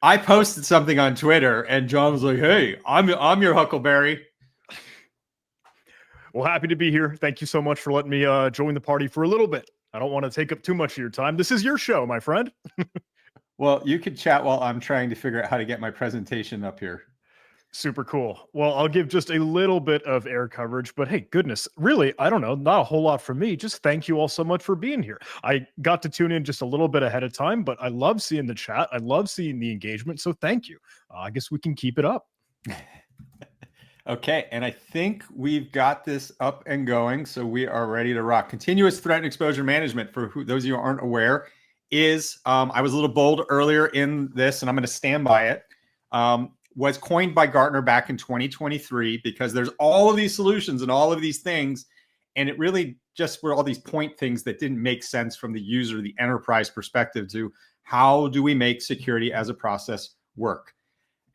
I posted something on Twitter, and John was like, "Hey, I'm your Huckleberry." Well, happy to be here. Thank you so much for letting me join the party for a little bit. I don't want to take up too much of your time. This is your show, my friend. Well, you could chat while I'm trying to figure out how to get my presentation up here. Super cool. Well, I'll give just a little bit of air coverage, but hey, goodness, really, I don't know, not a whole lot from me. Just thank you all so much for being here. I got to tune in just a little bit ahead of time, but I love seeing the chat. I love seeing the engagement. So thank you. I guess we can keep it up. Okay, and I think we've got this up and going, so we are ready to rock. Continuous threat and exposure management, for those of you who aren't aware, is, I was a little bold earlier in this, and I'm going to stand by it, was coined by Gartner back in 2023, because there's all of these solutions and all of these things, and it really just were all these point things that didn't make sense from the user, the enterprise perspective, to how do we make security as a process work.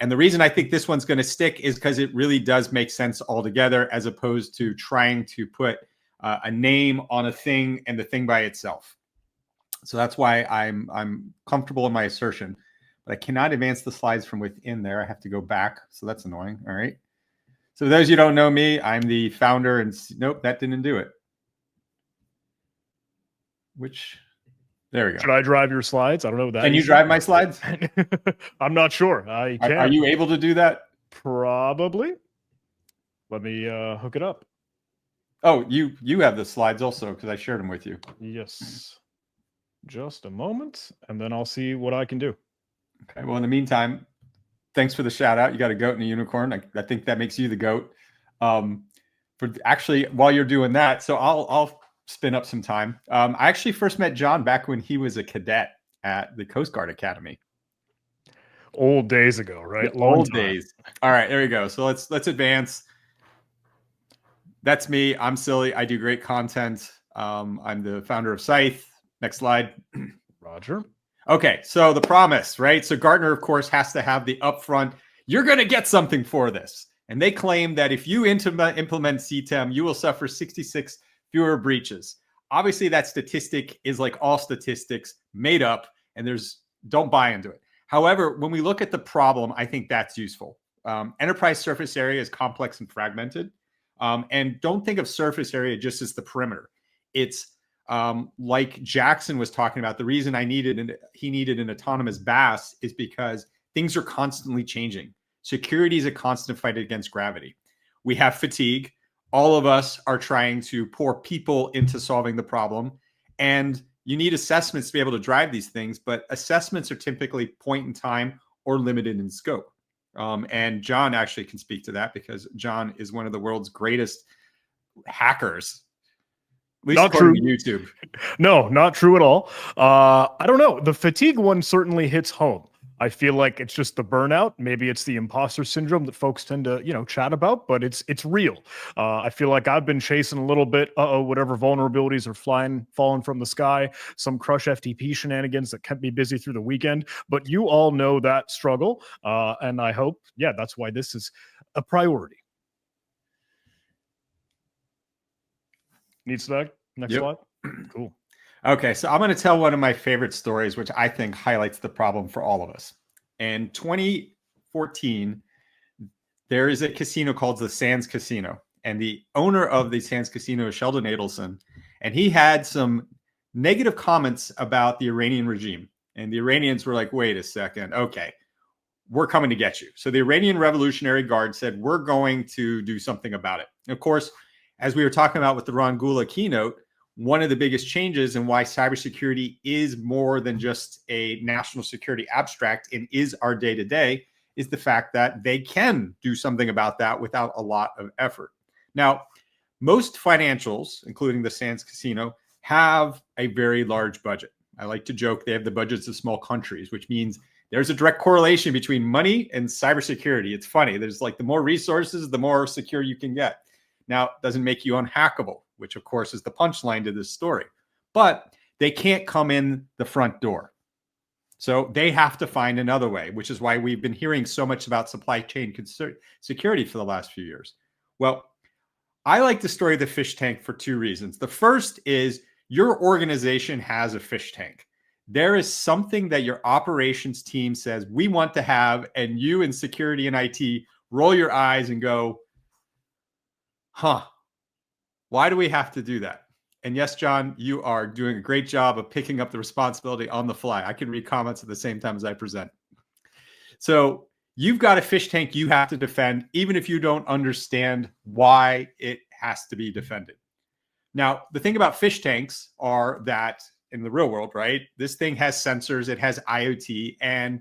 And the reason I think this one's going to stick is because it really does make sense altogether, as opposed to trying to put a name on a thing and the thing by itself. So that's why I'm comfortable in my assertion, but I cannot advance the slides from within there. I have to go back. So that's annoying. All right. So for those of you who don't know me, I'm the founder, and nope, that didn't do it. There we go. Should I drive your slides? I don't know what that is. Can you drive my slides? I'm not sure. I can. Are you able to do that? Probably. Let me hook it up. Oh, you have the slides also, because I shared them with you. Yes. Just a moment, and then I'll see what I can do. Okay. Well, in the meantime, thanks for the shout out. You got a goat and a unicorn. I think that makes you the goat. For actually, while you're doing that, so I'll spin up some time. I actually first met John back when he was a cadet at the Coast Guard Academy. Old days ago, right? Old days. All right, there we go. So let's advance. That's me. I'm silly. I do great content. I'm the founder of SCYTHE. Next slide. Roger. Okay, so the promise, right? So Gartner, of course, has to have the upfront, you're going to get something for this. And they claim that if you implement CTEM, you will suffer 66 fewer breaches. Obviously, that statistic is, like all statistics, made up, and don't buy into it. However, when we look at the problem, I think that's useful. Enterprise surface area is complex and fragmented. And don't think of surface area just as the perimeter. It's like Jackson was talking about, the reason he needed an autonomous BAS is because things are constantly changing. Security is a constant fight against gravity. We have fatigue. All of us are trying to pour people into solving the problem. And you need assessments to be able to drive these things, but assessments are typically point in time or limited in scope. And John actually can speak to that, because John is one of the world's greatest hackers. At least not true. To YouTube. No, not true at all. I don't know. The fatigue one certainly hits home. I feel like it's just the burnout. Maybe it's the imposter syndrome that folks tend to, chat about, but it's real. I feel like I've been chasing a little bit. Whatever vulnerabilities are falling from the sky, some crush FTP shenanigans that kept me busy through the weekend. But you all know that struggle, and I hope, that's why this is a priority. Needs that next slide. Cool. Okay, so I'm going to tell one of my favorite stories, which I think highlights the problem for all of us. In 2014, there is a casino called the Sands Casino, and the owner of the Sands Casino is Sheldon Adelson, and he had some negative comments about the Iranian regime. And the Iranians were like, wait a second, okay, we're coming to get you. So the Iranian Revolutionary Guard said, we're going to do something about it. And of course, as we were talking about with the Ron Gula keynote, one of the biggest changes in why cybersecurity is more than just a national security abstract and is our day-to-day is the fact that they can do something about that without a lot of effort. Now, most financials, including the Sands Casino, have a very large budget. I like to joke they have the budgets of small countries, which means there's a direct correlation between money and cybersecurity. It's funny. There's like the more resources, the more secure you can get. Now, it doesn't make you unhackable, which of course is the punchline to this story, but they can't come in the front door. So they have to find another way, which is why we've been hearing so much about supply chain security for the last few years. Well, I like the story of the fish tank for two reasons. The first is your organization has a fish tank. there is something that your operations team says we want to have, and you in security and IT roll your eyes and go, huh, why do we have to do that? And yes, John, you are doing a great job of picking up the responsibility on the fly. I can read comments at the same time as I present. So you've got a fish tank you have to defend, even if you don't understand why it has to be defended. Now, the thing about fish tanks are that in the real world, right? This thing has sensors, it has IoT, and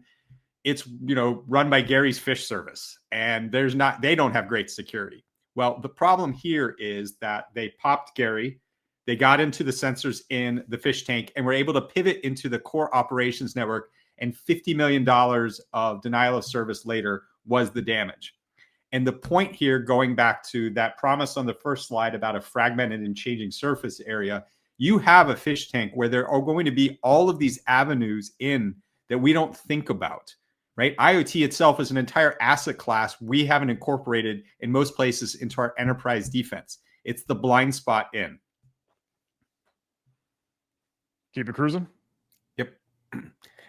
it's, run by Gary's Fish Service. And they don't have great security. Well, the problem here is that they popped Gary, they got into the sensors in the fish tank, and were able to pivot into the core operations network. And $50 million of denial of service later was the damage. And the point here, going back to that promise on the first slide about a fragmented and changing surface area, you have a fish tank where there are going to be all of these avenues in that we don't think about, right? IoT itself is an entire asset class we haven't incorporated in most places into our enterprise defense. It's the blind spot in. Keep it cruising. Yep.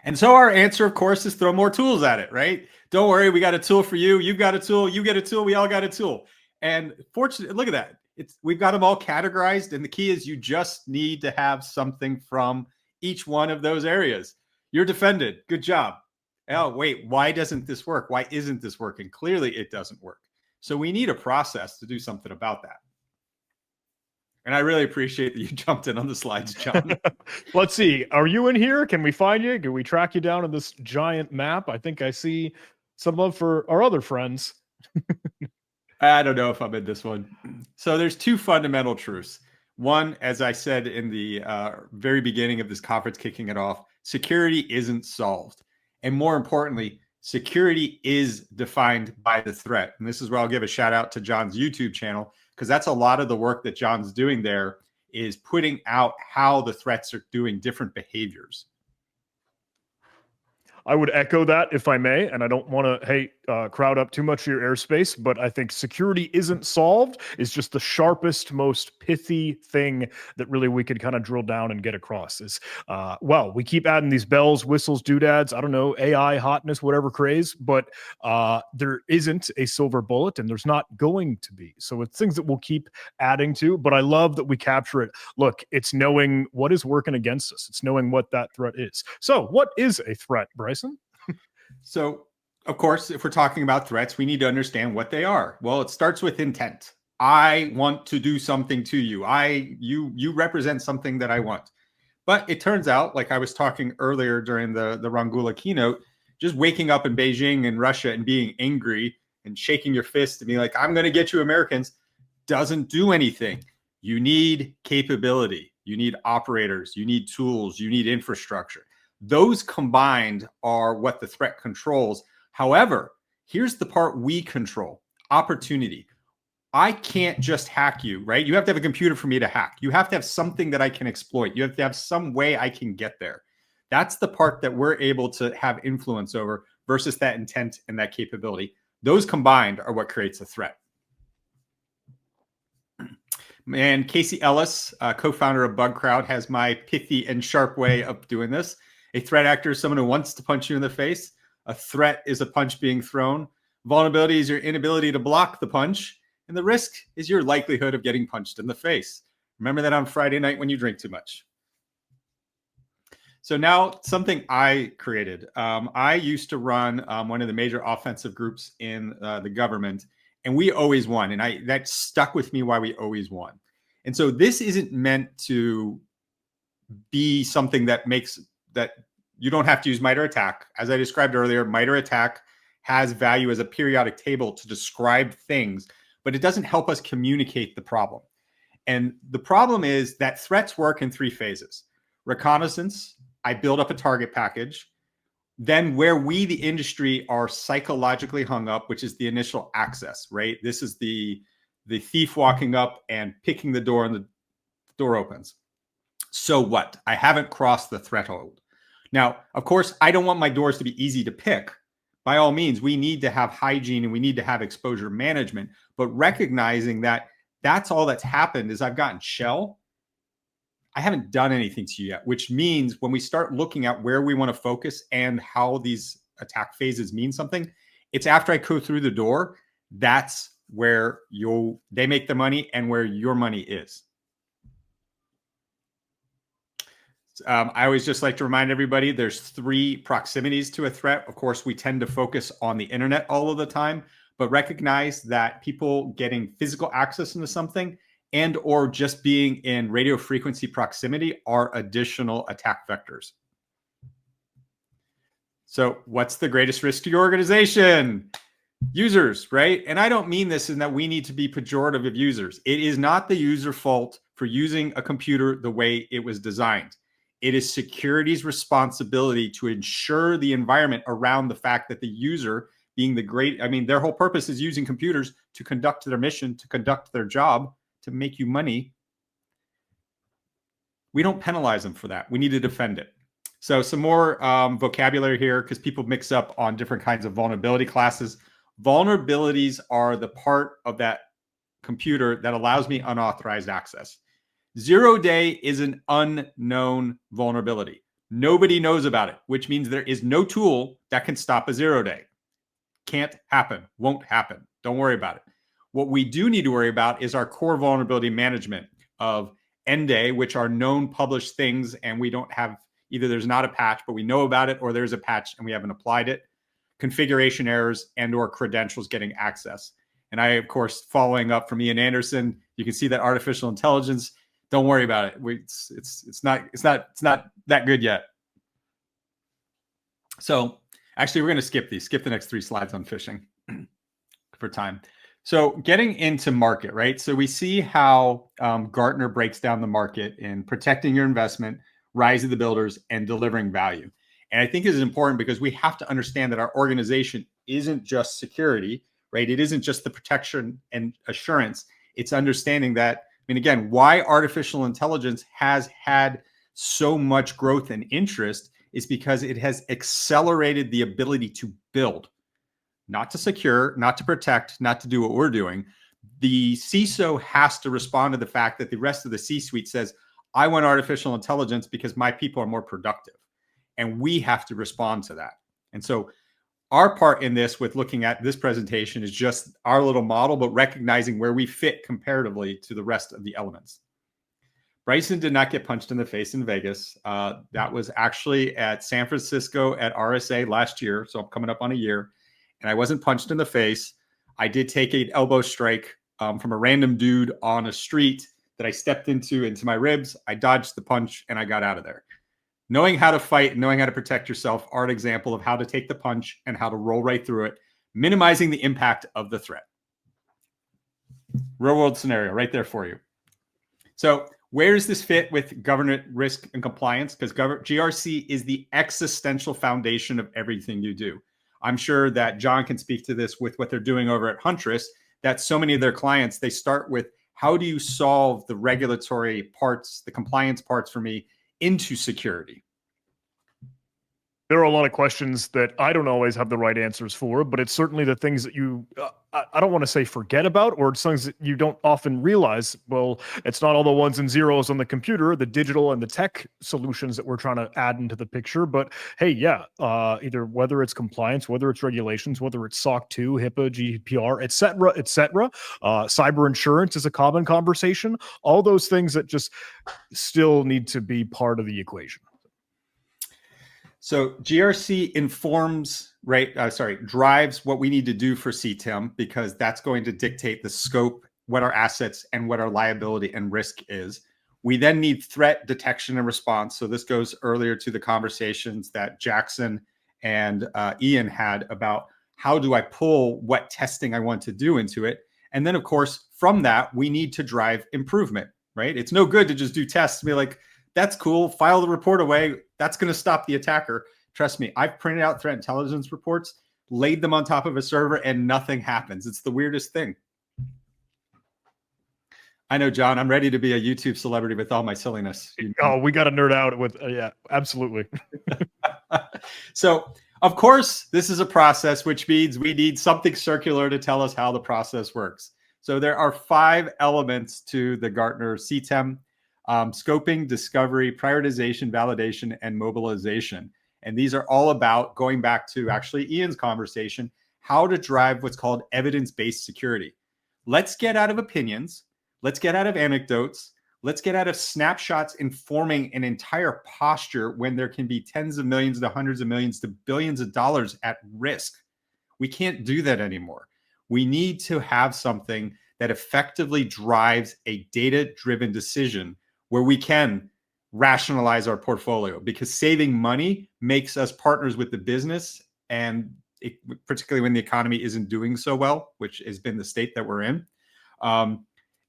And so our answer, of course, is throw more tools at it, right? Don't worry, we got a tool for you. You've got a tool. You get a tool. We all got a tool. And fortunately, look at that. We've got them all categorized. And the key is you just need to have something from each one of those areas. You're defended. Good job. Oh, wait, why doesn't this work? Why isn't this working? Clearly, it doesn't work. So we need a process to do something about that. And I really appreciate that you jumped in on the slides, John. Let's see. Are you in here? Can we find you? Can we track you down on this giant map? I think I see some love for our other friends. I don't know if I'm in this one. So there's two fundamental truths. One, as I said in the very beginning of this conference, kicking it off, security isn't solved. And more importantly, security is defined by the threat. And this is where I'll give a shout out to John's YouTube channel, because that's a lot of the work that John's doing there, is putting out how the threats are doing different behaviors. I would echo that if I may, and I don't want to, crowd up too much of your airspace, but I think security isn't solved is just the sharpest, most pithy thing that really we could kind of drill down and get across is, well, we keep adding these bells, whistles, doodads, I don't know, AI, hotness, whatever craze, but there isn't a silver bullet and there's not going to be. So it's things that we'll keep adding to, but I love that we capture it. Look, it's knowing what is working against us. It's knowing what that threat is. So what is a threat, Bryson? So, of course, if we're talking about threats, we need to understand what they are. Well, it starts with intent. I want to do something to you. You represent something that I want. But it turns out, like I was talking earlier during the Rangula keynote, just waking up in Beijing and Russia and being angry and shaking your fist and being like, I'm going to get you Americans, doesn't do anything. You need capability. You need operators. You need tools. You need infrastructure. Those combined are what the threat controls. However, here's the part we control: opportunity. I can't just hack you, right? You have to have a computer for me to hack. You have to have something that I can exploit. You have to have some way I can get there. That's the part that we're able to have influence over versus that intent and that capability. Those combined are what creates a threat. And Casey Ellis, co-founder of BugCrowd, has my pithy and sharp way of doing this. A threat actor is someone who wants to punch you in the face. A threat is a punch being thrown. Vulnerability is your inability to block the punch. And the risk is your likelihood of getting punched in the face. Remember that on Friday night when you drink too much. So now something I created. I used to run one of the major offensive groups in the government, and we always won. And that stuck with me why we always won. And so this isn't meant to be something that makes that you don't have to use MITRE ATT&CK. As I described earlier, MITRE ATT&CK has value as a periodic table to describe things, but it doesn't help us communicate the problem. And the problem is that threats work in three phases. Reconnaissance, I build up a target package. Then where we, the industry, are psychologically hung up, which is the initial access, right? This is the thief walking up and picking the door and the door opens. So what? I haven't crossed the threshold. Now, of course, I don't want my doors to be easy to pick. By all means, we need to have hygiene and we need to have exposure management, but recognizing that that's all that's happened is I've gotten shell. I haven't done anything to you yet, which means when we start looking at where we want to focus and how these attack phases mean something, it's after I go through the door, that's where they make the money and where your money is. I always just like to remind everybody there's 3 proximities to a threat. Of course, we tend to focus on the internet all of the time, but recognize that people getting physical access into something and or just being in radio frequency proximity are additional attack vectors. So what's the greatest risk to your organization? Users, right? And I don't mean this in that we need to be pejorative of users. It is not the user fault for using a computer the way it was designed. It is security's responsibility to ensure the environment around the fact that the user being their whole purpose is using computers to conduct their mission, to conduct their job, to make you money. We don't penalize them for that. We need to defend it. So some more vocabulary here, because people mix up on different kinds of vulnerability classes. Vulnerabilities are the part of that computer that allows me unauthorized access. 0-day is an unknown vulnerability. Nobody knows about it, which means there is no tool that can stop a 0-day. Can't happen, won't happen. Don't worry about it. What we do need to worry about is our core vulnerability management of end-day, which are known published things, and we don't have, either there's not a patch, but we know about it, or there's a patch and we haven't applied it, configuration errors, and or credentials getting access. And I, of course, following up from Ian Anderson, you can see that artificial intelligence, don't worry about it. It's not that good yet. So actually, we're going to skip the next 3 slides on phishing for time. So getting into market, right? So we see how Gartner breaks down the market in protecting your investment, rise of the builders, and delivering value. And I think this is important because we have to understand that our organization isn't just security, right? It isn't just the protection and assurance. It's understanding that, again, why artificial intelligence has had so much growth and interest is because it has accelerated the ability to build, not to secure, not to protect, not to do what we're doing. The CISO has to respond to the fact that the rest of the C-suite says, I want artificial intelligence because my people are more productive. And we have to respond to that. And so our part in this with looking at this presentation is just our little model, but recognizing where we fit comparatively to the rest of the elements. Bryson did not get punched in the face in Vegas. That was actually at San Francisco at RSA last year. So I'm coming up on a year. And I wasn't punched in the face. I did take an elbow strike from a random dude on a street that I stepped into my ribs. I dodged the punch and I got out of there. Knowing how to fight and knowing how to protect yourself are an example of how to take the punch and how to roll right through it, minimizing the impact of the threat. Real world scenario right there for you. So where does this fit with governance, risk, and compliance? Because GRC is the existential foundation of everything you do. I'm sure that John can speak to this with what they're doing over at Huntress, that so many of their clients, they start with, how do you solve the regulatory parts, the compliance parts for me into security? There are a lot of questions that I don't always have the right answers for, but it's certainly the things that you, I don't want to say forget about, or it's things that you don't often realize. Well, it's not all the ones and zeros on the computer, the digital and the tech solutions that we're trying to add into the picture. But hey, yeah, either whether it's compliance, whether it's regulations, whether it's SOC 2, HIPAA, GDPR, et cetera, cyber insurance is a common conversation. All those things that just still need to be part of the equation. So GRC informs, drives what we need to do for CTEM, because that's going to dictate the scope, what our assets and what our liability and risk is. We then need threat detection and response. So this goes earlier to the conversations that Jackson and Ian had about how do I pull what testing I want to do into it. And then, of course, from that, we need to drive improvement, right? It's no good to just do tests and be like, that's cool, file the report away. That's going to stop the attacker. Trust me, I've printed out threat intelligence reports, laid them on top of a server, and nothing happens. It's the weirdest thing. I know, John, I'm ready to be a YouTube celebrity with all my silliness. Oh, we got to nerd out with, yeah, absolutely. So, of course, this is a process, which means we need something circular to tell us how the process works. So there are 5 elements to the Gartner CTEM. scoping, discovery, prioritization, validation, and mobilization. And these are all about, going back to actually Ian's conversation, how to drive what's called evidence-based security. Let's get out of opinions. Let's get out of anecdotes. Let's get out of snapshots informing an entire posture when there can be tens of millions to hundreds of millions to billions of dollars at risk. We can't do that anymore. We need to have something that effectively drives a data-driven decision where we can rationalize our portfolio, because saving money makes us partners with the business, and particularly when the economy isn't doing so well, which has been the state that we're in.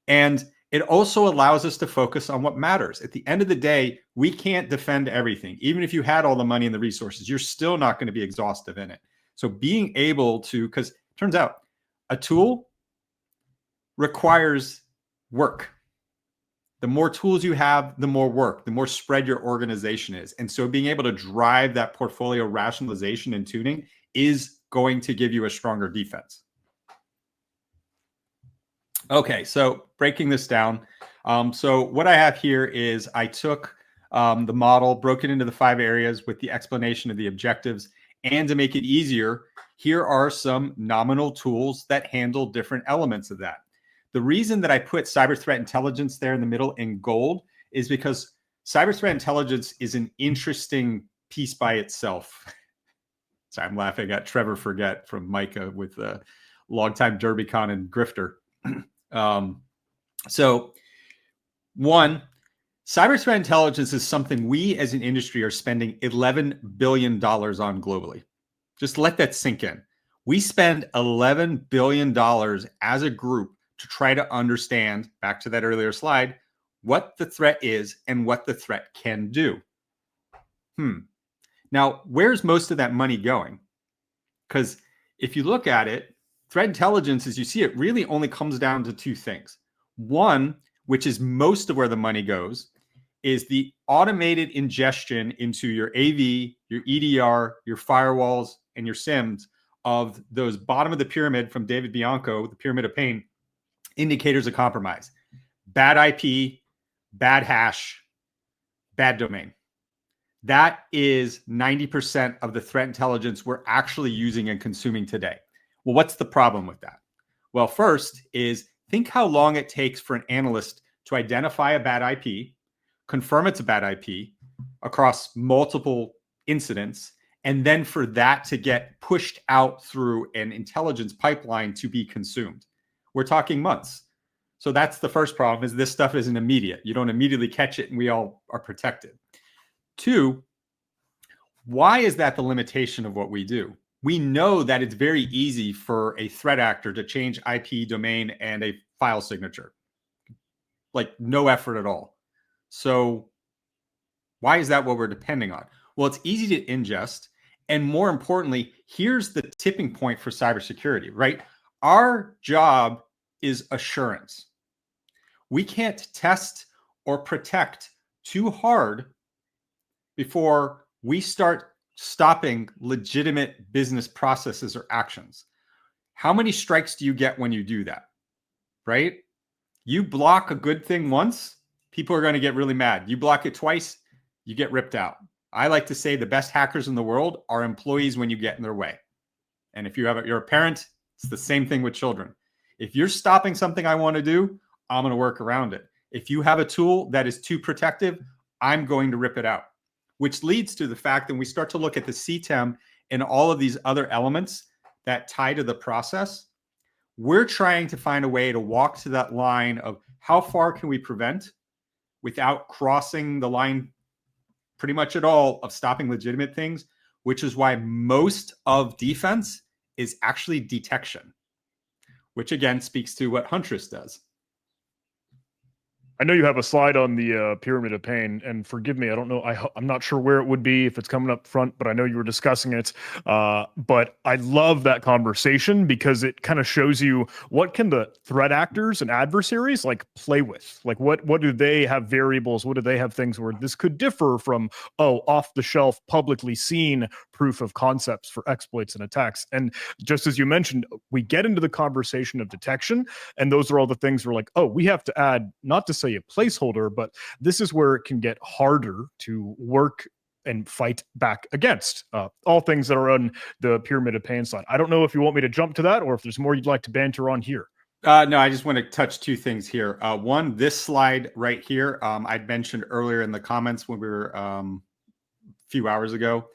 And it also allows us to focus on what matters. At the end of the day, we can't defend everything. Even if you had all the money and the resources, you're still not going to be exhaustive in it. So being able to, because it turns out a tool requires work. The more tools you have, the more work, the more spread your organization is. And so being able to drive that portfolio rationalization and tuning is going to give you a stronger defense. Okay, so breaking this down. So what I have here is I took the model, broke it into the 5 areas with the explanation of the objectives. And to make it easier, here are some nominal tools that handle different elements of that. The reason that I put cyber threat intelligence there in the middle in gold is because cyber threat intelligence is an interesting piece by itself. So I'm laughing at Trevor Forget from Micah with a longtime DerbyCon and grifter. So one, cyber threat intelligence is something we as an industry are spending $11 billion on globally. Just let that sink in. We spend $11 billion as a group to try to understand, back to that earlier slide, what the threat is and what the threat can do. Now, where's most of that money going? Because if you look at it, threat intelligence, as you see it, really only comes down to 2 things. One, which is most of where the money goes, is the automated ingestion into your AV, your EDR, your firewalls, and your SIEMs of those bottom of the pyramid from David Bianco, the Pyramid of Pain, indicators of compromise. Bad IP, bad hash, bad domain. That is 90% of the threat intelligence we're actually using and consuming today. Well, what's the problem with that? Well, first is think how long it takes for an analyst to identify a bad IP, confirm it's a bad IP across multiple incidents, and then for that to get pushed out through an intelligence pipeline to be consumed. We're talking months. So that's the first problem, is this stuff isn't immediate. You don't immediately catch it and we all are protected. 2, why is that the limitation of what we do? We know that it's very easy for a threat actor to change IP, domain, and a file signature. Like no effort at all. So why is that what we're depending on? Well, it's easy to ingest. And more importantly, here's the tipping point for cybersecurity, right? Our job is assurance. We can't test or protect too hard before we start stopping legitimate business processes or actions. How many strikes do you get when you do that, right? You block a good thing once, people are going to get really mad. You block it twice, you get ripped out. I like to say the best hackers in the world are employees when you get in their way. And if you're a parent, it's the same thing with children. If you're stopping something I want to do, I'm going to work around it. If you have a tool that is too protective, I'm going to rip it out. Which leads to the fact that we start to look at the CTEM and all of these other elements that tie to the process. We're trying to find a way to walk to that line of how far can we prevent without crossing the line pretty much at all of stopping legitimate things, which is why most of defense is actually detection, which again speaks to what Huntress does. I know you have a slide on the Pyramid of Pain, and forgive me, I don't know, I'm not sure where it would be if it's coming up front, but I know you were discussing it. But I love that conversation because it kind of shows you what can the threat actors and adversaries like play with? Like what do they have variables? What do they have things where this could differ from, off the shelf, publicly seen proof of concepts for exploits and attacks? And just as you mentioned, we get into the conversation of detection, and those are all the things we're like, we have to add, not to say really a placeholder, but this is where it can get harder to work and fight back against all things that are on the pyramid of pain side. I don't know if you want me to jump to that or if there's more you'd like to banter on here. No, I just want to touch two things here. One, this slide right here, I'd mentioned earlier in the comments when we were a few hours ago.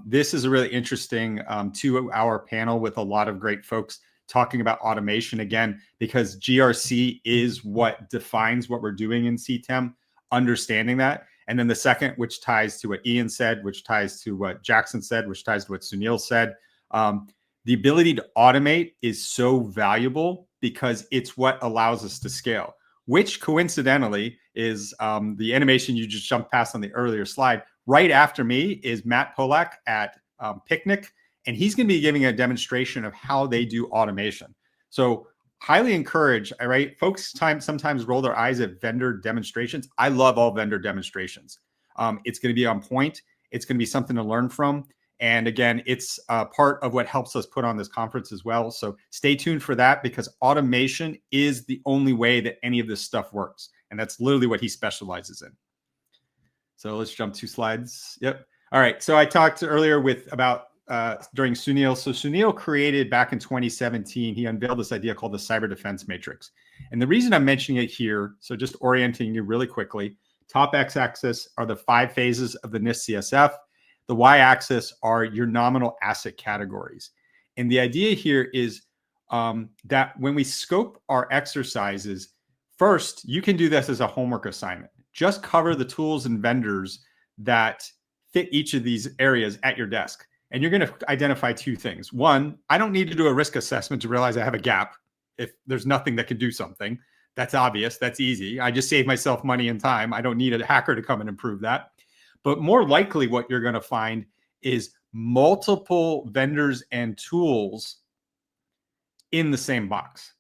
This is a really interesting 2-hour panel with a lot of great folks talking about automation again, because GRC is what defines what we're doing in CTEM, understanding that. And then the second, which ties to what Ian said, which ties to what Jackson said, which ties to what Sunil said. The ability to automate is so valuable because it's what allows us to scale, which coincidentally is the animation you just jumped past on the earlier slide. Right after me is Matt Polak at Picnic, and he's going to be giving a demonstration of how they do automation. So highly encourage, all right? Folks sometimes roll their eyes at vendor demonstrations. I love all vendor demonstrations. It's going to be on point. It's going to be something to learn from. And again, it's part of what helps us put on this conference as well. So stay tuned for that, because automation is the only way that any of this stuff works. And that's literally what he specializes in. So let's jump 2 slides. Yep. All right. So I talked earlier about during Sunil. So Sunil created back in 2017, he unveiled this idea called the Cyber Defense Matrix. And the reason I'm mentioning it here, so just orienting you really quickly, top x-axis are the 5 phases of the NIST CSF. The y-axis are your nominal asset categories. And the idea here is that when we scope our exercises, first, you can do this as a homework assignment. Just cover the tools and vendors that fit each of these areas at your desk. And you're going to identify 2 things. One, I don't need to do a risk assessment to realize I have a gap. If there's nothing that can do something, that's obvious. That's easy. I just save myself money and time. I don't need a hacker to come and improve that. But more likely what you're going to find is multiple vendors and tools in the same box.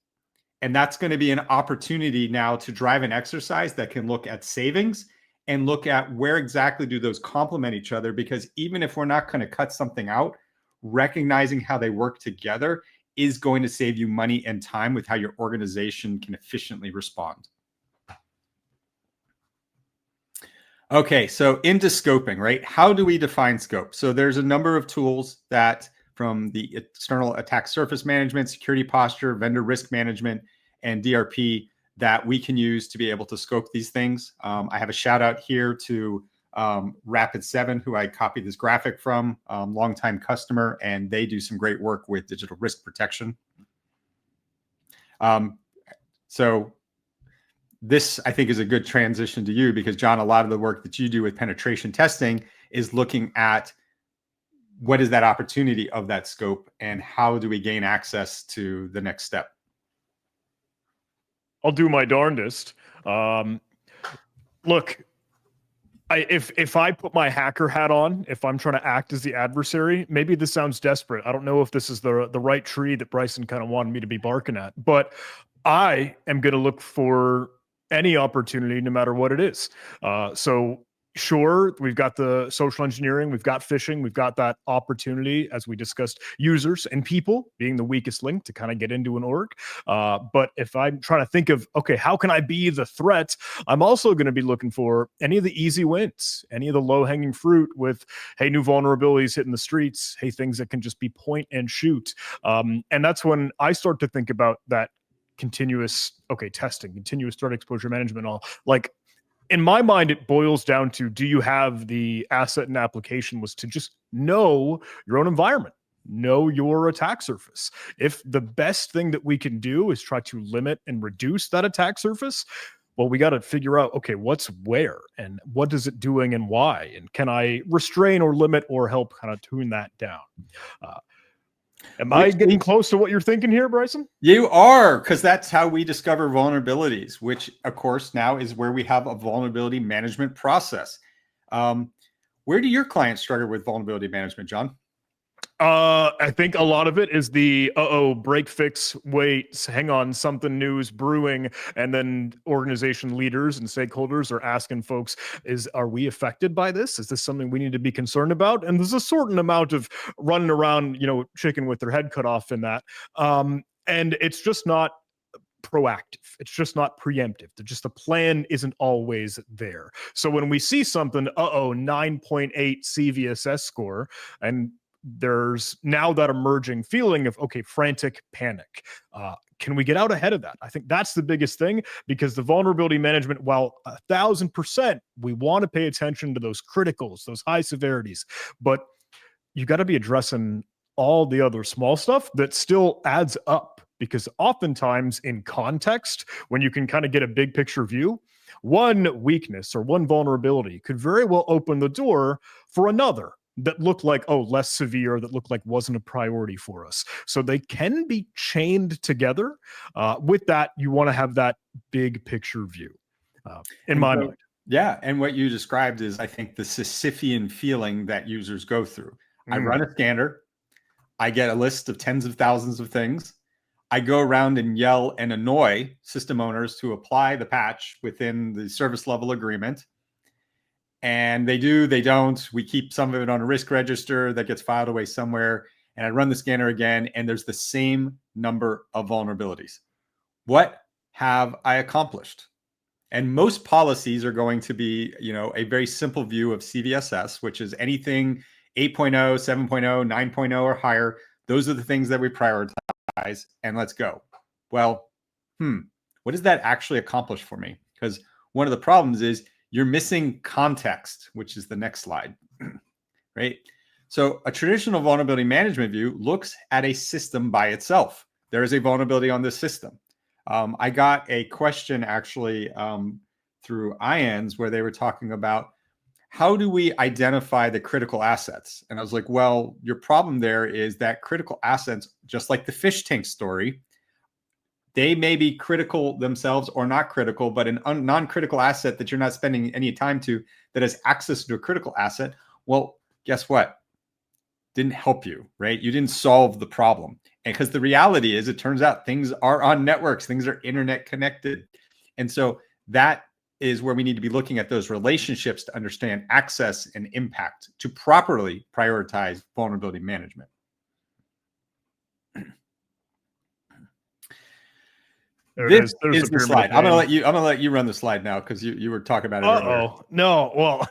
And that's going to be an opportunity now to drive an exercise that can look at savings and look at where exactly do those complement each other. Because even if we're not going to cut something out, recognizing how they work together is going to save you money and time with how your organization can efficiently respond. Okay, so into scoping, right? How do we define scope? So there's a number of tools that, from the external attack surface management, security posture, vendor risk management, and DRP, that we can use to be able to scope these things. I have a shout out here to Rapid7, who I copied this graphic from, longtime customer, and they do some great work with digital risk protection. So this, I think, is a good transition to you, because John, a lot of the work that you do with penetration testing is looking at what is that opportunity of that scope and how do we gain access to the next step. I'll do my darndest. Look, if I put my hacker hat on, if I'm trying to act as the adversary, maybe this sounds desperate. I don't know if this is the right tree that Bryson kind of wanted me to be barking at, but I am going to look for any opportunity, no matter what it is. So sure, we've got the social engineering, we've got phishing, we've got that opportunity, as we discussed, users and people being the weakest link to kind of get into an org. But if I'm trying to think of, okay, how can I be the threat? I'm also going to be looking for any of the easy wins, any of the low-hanging fruit with, hey, new vulnerabilities hitting the streets, hey, things that can just be point and shoot. And that's when I start to think about that continuous, testing, continuous threat exposure management, all like, in my mind, it boils down to, do you have the asset and application was to just know your own environment, know your attack surface. If the best thing that we can do is try to limit and reduce that attack surface, well, we got to figure out, okay, what's where and what is it doing and why? And can I restrain or limit or help kind of tune that down? Am I getting close to what you're thinking here, Bryson? You are, because that's how we discover vulnerabilities, which, of course, now is where we have a vulnerability management process. Where do your clients struggle with vulnerability management, John? I think a lot of it is the break, fix, wait, hang on, something new is brewing, and then organization leaders and stakeholders are asking folks, are we affected by this? Is this something we need to be concerned about? And there's a certain amount of running around, chicken with their head cut off in that. And it's just not proactive. It's just not preemptive. Just the plan isn't always there. So when we see something, 9.8 CVSS score, and there's now that emerging feeling of, okay, frantic panic. Can we get out ahead of that? I think that's the biggest thing, because the vulnerability management, while 1,000%, we want to pay attention to those criticals, those high severities, but you got to be addressing all the other small stuff that still adds up, because oftentimes in context, when you can kind of get a big picture view, one weakness or one vulnerability could very well open the door for another that looked like, less severe, that looked like wasn't a priority for us. So they can be chained together. With that, you want to have that big picture view, in my mind. Yeah. And what you described is, I think, the Sisyphean feeling that users go through. I run a scanner. I get a list of tens of thousands of things. I go around and yell and annoy system owners to apply the patch within the service level agreement. And they do, they don't. We keep some of it on a risk register that gets filed away somewhere. And I run the scanner again, and there's the same number of vulnerabilities. What have I accomplished? And most policies are going to be, a very simple view of CVSS, which is anything 8.0, 7.0, 9.0 or higher. Those are the things that we prioritize, and let's go. Well, what does that actually accomplish for me? Because one of the problems is you're missing context, which is the next slide, right? So a traditional vulnerability management view looks at a system by itself. There is a vulnerability on this system. I got a question actually through IANS where they were talking about, how do we identify the critical assets? And I was like, well, your problem there is that critical assets, just like the fish tank story, they may be critical themselves or not critical, but an non-critical asset that you're not spending any time to that has access to a critical asset, well, guess what? Didn't help you, right? You didn't solve the problem. And because the reality is, it turns out things are on networks, things are internet connected. And so that is where we need to be looking at those relationships to understand access and impact to properly prioritize vulnerability management. This is the slide. I'm gonna let you run the slide now, because you were talking about it earlier. No. Well,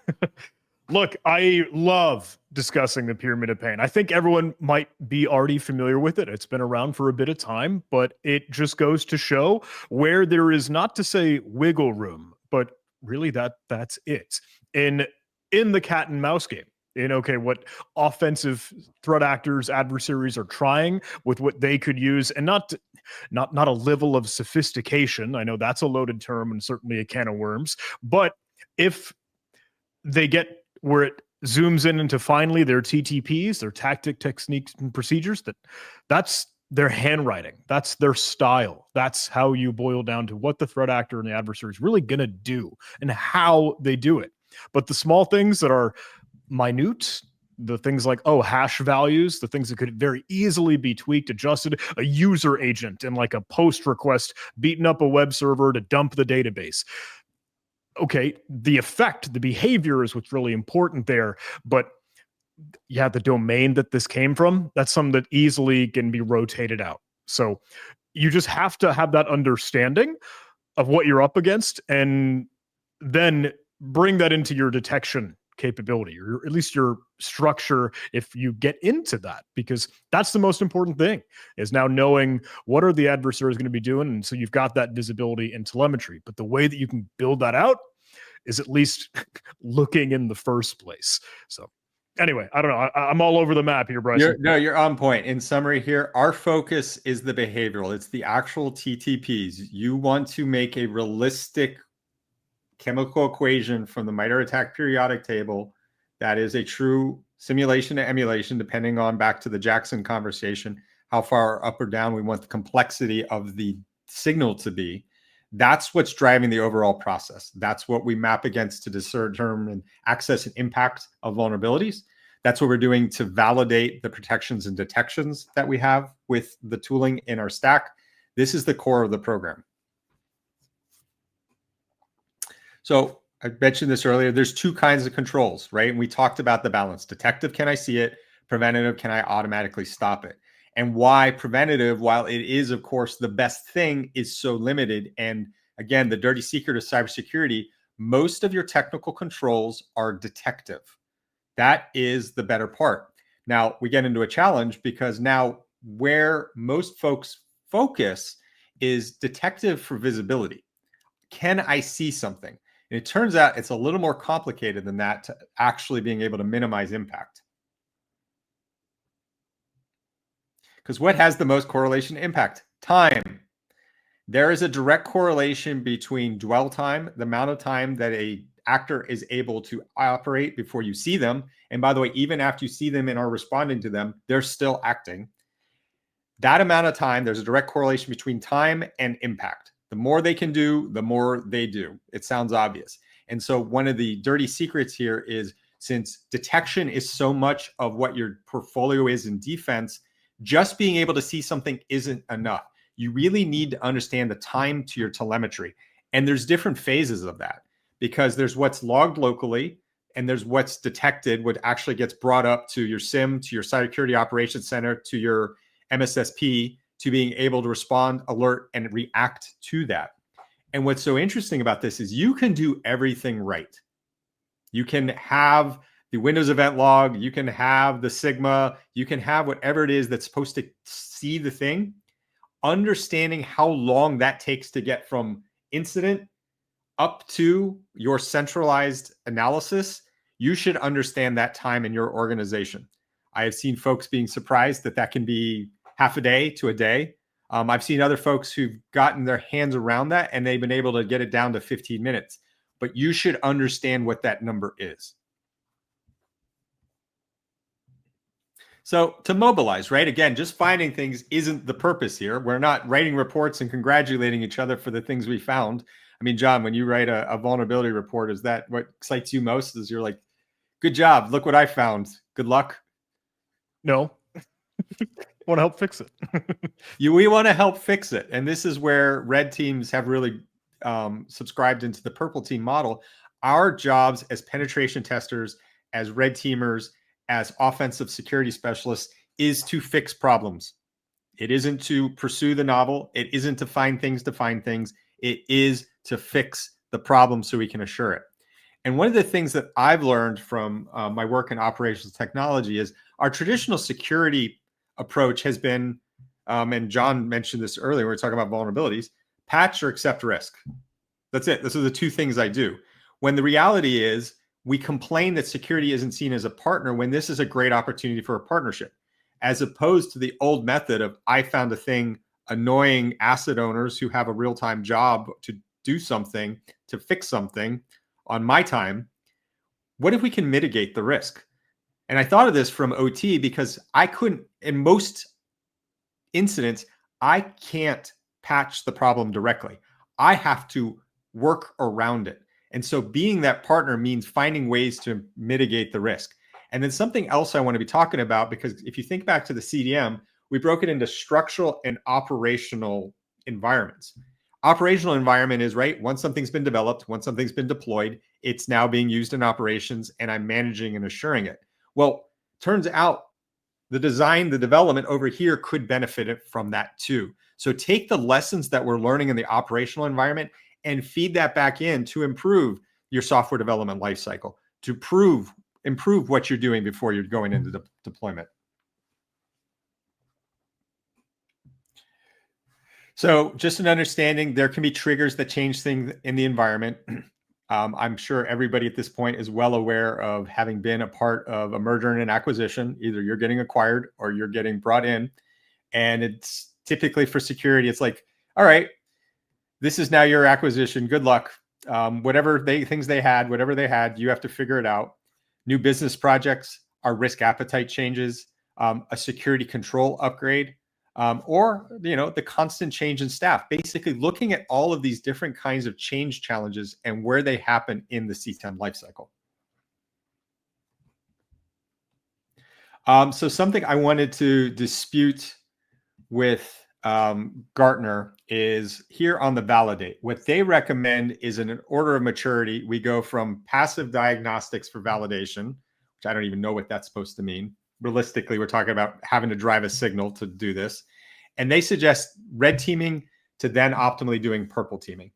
look, I love discussing the pyramid of pain. I think everyone might be already familiar with it. It's been around for a bit of time, but it just goes to show where there is, not to say wiggle room, but really that's it. In the cat and mouse game. What offensive threat actors, adversaries are trying with what they could use, and not a level of sophistication. I know that's a loaded term and certainly a can of worms, but if they get where it zooms in into finally their TTPs, their tactic, techniques, and procedures, that's their handwriting, that's their style. That's how you boil down to what the threat actor and the adversary is really going to do and how they do it. But the small things that are minute, the things like, hash values, the things that could very easily be tweaked, adjusted, a user agent and like a post request beating up a web server to dump the database. Okay, the effect, the behavior is what's really important there. But yeah, the domain that this came from, that's something that easily can be rotated out. So you just have to have that understanding of what you're up against, and then bring that into your detection capability, or at least your structure if you get into that, because that's the most important thing, is now knowing what are the adversaries going to be doing. And so you've got that visibility and telemetry, but the way that you can build that out is at least looking in the first place. So anyway, I don't know. I'm all over the map here, Bryson. You're on point. In summary here, our focus is the behavioral. It's the actual TTPs. You want to make a realistic chemical equation from the MITRE ATT&CK periodic table that is a true simulation to emulation, depending on, back to the Jackson conversation, how far up or down we want the complexity of the signal to be. That's what's driving the overall process. That's what we map against to determine access and impact of vulnerabilities. That's what we're doing to validate the protections and detections that we have with the tooling in our stack. This is the core of the program. So I mentioned this earlier, there's two kinds of controls, right? And we talked about the balance. Detective, can I see it? Preventative, can I automatically stop it? and why preventative, while it is, of course, the best thing, is so limited. And again, the dirty secret of cybersecurity, most of your technical controls are detective. That is the better part. Now, we get into a challenge because now where most folks focus is detective for visibility. Can I see something? And it turns out it's a little more complicated than that to actually being able to minimize impact. Because what has the most correlation to impact? Time. There is a direct correlation between dwell time, the amount of time that a actor is able to operate before you see them. And by the way, even after you see them and are responding to them, they're still acting. That amount of time, there's a direct correlation between time and impact. The more they can do, the more they do. It sounds obvious. And so one of the dirty secrets here is, since detection is so much of what your portfolio is in defense, just being able to see something isn't enough. You really need to understand the time to your telemetry. And there's different phases of that, because there's what's logged locally, and there's what's detected, what actually gets brought up to your SIM, to your Cybersecurity Operations Center, to your MSSP, to being able to respond, alert, and react to that. And what's so interesting about this is you can do everything right. You can have the Windows event log, you can have the Sigma, you can have whatever it is that's supposed to see the thing. Understanding how long that takes to get from incident up to your centralized analysis, you should understand that time in your organization. I have seen folks being surprised that that can be half a day to a day. I've seen other folks who've gotten their hands around that and they've been able to get it down to 15 minutes. But you should understand what that number is. So to mobilize, right? Again, just finding things isn't the purpose here. We're not writing reports and congratulating each other for the things we found. I mean, John, when you write a vulnerability report, is that what excites you most? Is you're like, good job, look what I found. Good luck. No. Want to help fix it. We want to help fix it. And this is where red teams have really subscribed into the purple team model. Our jobs as penetration testers, as red teamers, as offensive security specialists is to fix problems. It isn't to pursue the novel. It isn't to find things to find things. It is to fix the problem so we can assure it. And one of the things that I've learned from my work in operations technology is our traditional security approach has been, and John mentioned this earlier, we were talking about vulnerabilities, patch or accept risk. That's it. Those are the two things I do. When the reality is we complain that security isn't seen as a partner when this is a great opportunity for a partnership, as opposed to the old method of I found a thing, annoying asset owners who have a real-time job to do something, to fix something on my time. What if we can mitigate the risk? And I thought of this from OT because I couldn't, in most incidents, I can't patch the problem directly. I have to work around it. And so being that partner means finding ways to mitigate the risk. And then something else I want to be talking about, because if you think back to the CTEM, we broke it into structural and operational environments. Operational environment is, right, once something's been developed, once something's been deployed, it's now being used in operations and I'm managing and assuring it. Well, turns out the design, the development over here could benefit it from that too. So take the lessons that we're learning in the operational environment and feed that back in to improve your software development lifecycle, to improve what you're doing before you're going into deployment. So just an understanding, there can be triggers that change things in the environment. I'm sure everybody at this point is well aware of having been a part of a merger and an acquisition. Either you're getting acquired or you're getting brought in. And it's typically for security, it's like, all right, this is now your acquisition. Good luck. Whatever things they had, you have to figure it out. New business projects, our risk appetite changes, a security control upgrade, or the constant change in staff. Basically, looking at all of these different kinds of change challenges and where they happen in the CTEM lifecycle. So something I wanted to dispute with Gartner is here on the validate. What they recommend is in an order of maturity, we go from passive diagnostics for validation, which I don't even know what that's supposed to mean, realistically, we're talking about having to drive a signal to do this. And they suggest red teaming to then optimally doing purple teaming.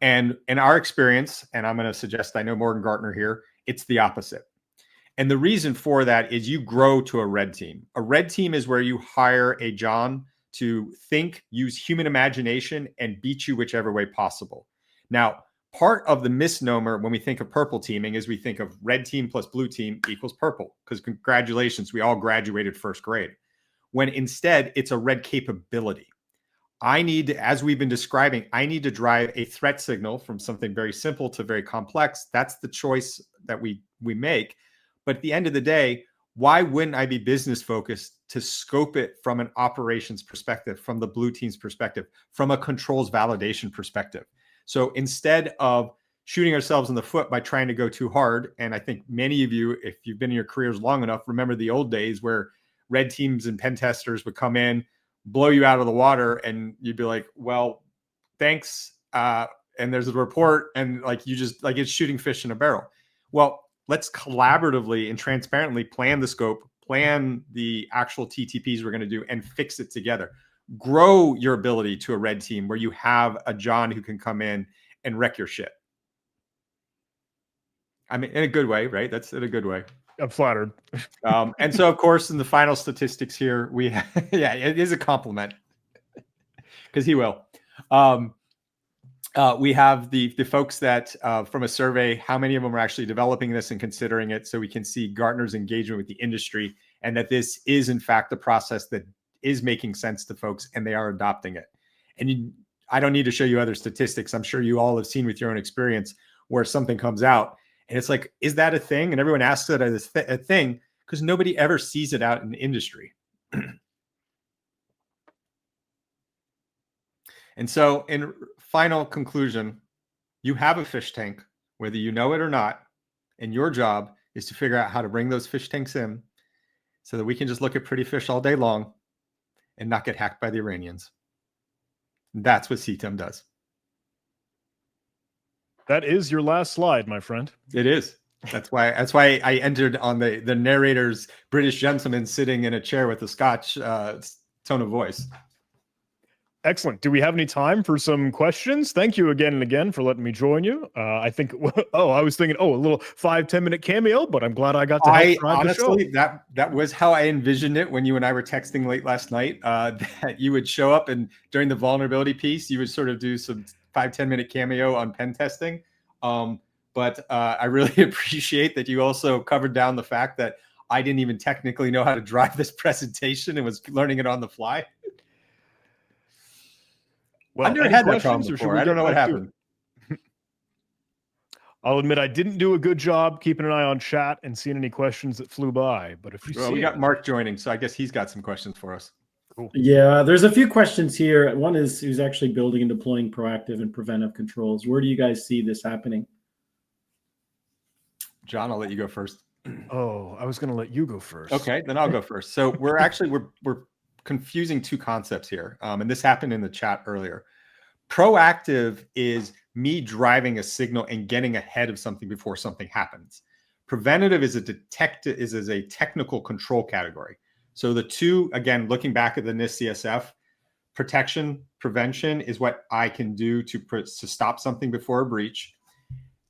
And in our experience, and I'm going to suggest I know Morgan Gartner here, it's the opposite. And the reason for that is you grow to a red team. A red team is where you hire a John to think, use human imagination, and beat you whichever way possible. Now, part of the misnomer when we think of purple teaming is we think of red team plus blue team equals purple, because congratulations, we all graduated first grade. When instead it's a red capability. I need to, as we've been describing, I need to drive a threat signal from something very simple to very complex. That's the choice that we make. But at the end of the day, why wouldn't I be business focused to scope it from an operations perspective, from the blue team's perspective, from a controls validation perspective? So instead of shooting ourselves in the foot by trying to go too hard, and I think many of you, if you've been in your careers long enough, remember the old days where red teams and pen testers would come in, blow you out of the water, and you'd be like, well, thanks. And there's a report, and like you just like it's shooting fish in a barrel. Well, let's collaboratively and transparently plan the scope, plan the actual TTPs we're going to do, and fix it together. Grow your ability to a red team where you have a John who can come in and wreck your shit. I mean, in a good way, right? That's in a good way. I'm flattered. And so, of course, in the final statistics here, we have, yeah, it is a compliment because he will. We have the folks that from a survey, how many of them are actually developing this and considering it, so we can see Gartner's engagement with the industry and that this is, in fact, the process that is making sense to folks and they are adopting it. And I don't need to show you other statistics. I'm sure you all have seen with your own experience where something comes out and it's like, is that a thing? And everyone asks it as a thing because nobody ever sees it out in the industry. And so in final conclusion, you have a fish tank, whether you know it or not, and your job is to figure out how to bring those fish tanks in so that we can just look at pretty fish all day long and not get hacked by the Iranians. That's what CTEM does. That is your last slide, my friend. It is. That's why I entered on the narrator's British gentleman sitting in a chair with a Scotch tone of voice. Excellent. Do we have any time for some questions? Thank you again and again for letting me join you. I think, I was thinking, a little 5-10 minute cameo, but I'm glad I got to help drive honestly, the show. that was how I envisioned it when you and I were texting late last night, that you would show up and during the vulnerability piece, you would sort of do some 5-10 minute cameo on pen testing. But I really appreciate that you also covered down the fact that I didn't even technically know how to drive this presentation and was learning it on the fly. Well, I've never had that problem before. I don't know what happened. I'll admit I didn't do a good job keeping an eye on chat and seeing any questions that flew by. But if you see, we got Mark joining, so I guess he's got some questions for us. Cool. Yeah, there's a few questions here. One is who's actually building and deploying proactive and preventive controls. Where do you guys see this happening? John, I'll let you go first. Oh, I was going to let you go first. Okay, then I'll go first. So we're confusing two concepts here. And this happened in the chat earlier. Proactive is me driving a signal and getting ahead of something before something happens. Preventative is a technical control category. So the two, again, looking back at the NIST CSF, protection, prevention is what I can do to stop something before a breach.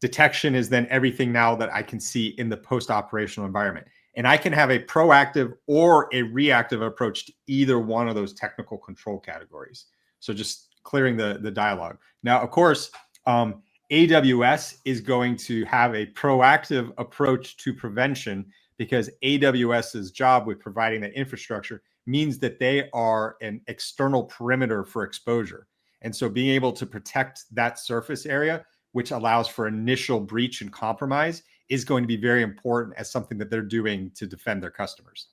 Detection is then everything now that I can see in the post-operational environment. And I can have a proactive or a reactive approach to either one of those technical control categories. So just clearing the dialogue. Now, of course, AWS is going to have a proactive approach to prevention because AWS's job with providing that infrastructure means that they are an external perimeter for exposure. And so being able to protect that surface area, which allows for initial breach and compromise, is going to be very important as something that they're doing to defend their customers.